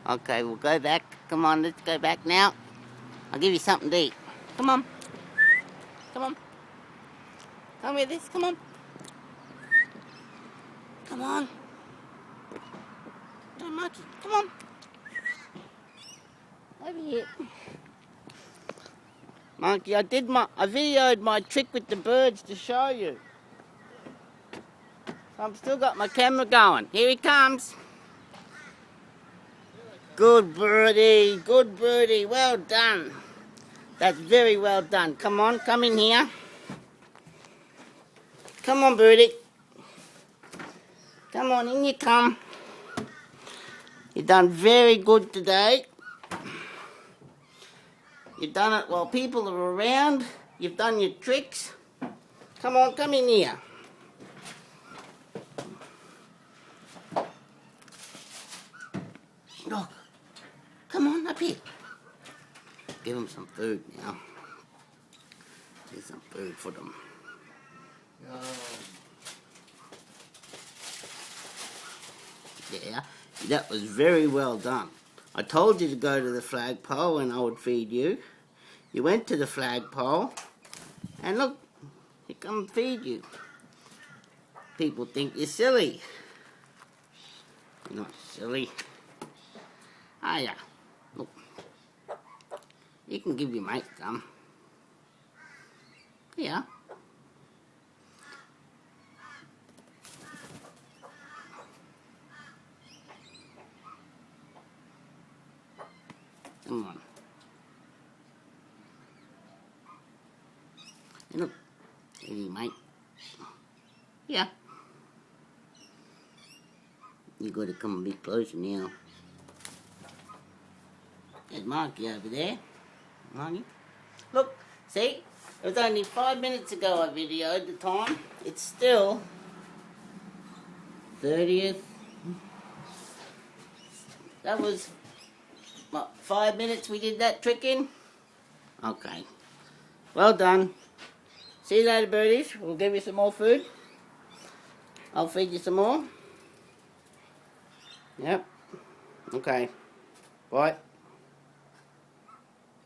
Okay, we'll go back. Come on, let's go back now. I'll give you something to eat. Come on. Come on. Come with this. Come on. Come on. Don't monkey. Come on. Over here. Monkey, I videoed my trick with the birds to show you. I've still got my camera going. Here he comes. Good birdie, good birdie. Well done. That's very well done. Come on, come in here. Come on, birdie. Come on, in you come. You've done very good today. You've done it while people are around. You've done your tricks. Come on, come in here. Look. Come on, up here. Give them some food now. Get some food for them. Yeah, that was very well done. I told you to go to the flagpole and I would feed you. You went to the flagpole and look, he come feed you. People think you're silly. You're not silly. Ah, yeah. Look. You can give your mate some. Yeah. Come on. Hey, look. Here you, mate. Yeah. You got to come a bit closer now. There's Marky over there. Marky. Look, see? It was only 5 minutes ago I videoed the time. It's still 30th. That was, what, 5 minutes we did that trick in? Okay. Well done. See you later, birdies. We'll give you some more food. I'll feed you some more. Yep. Okay. Bye.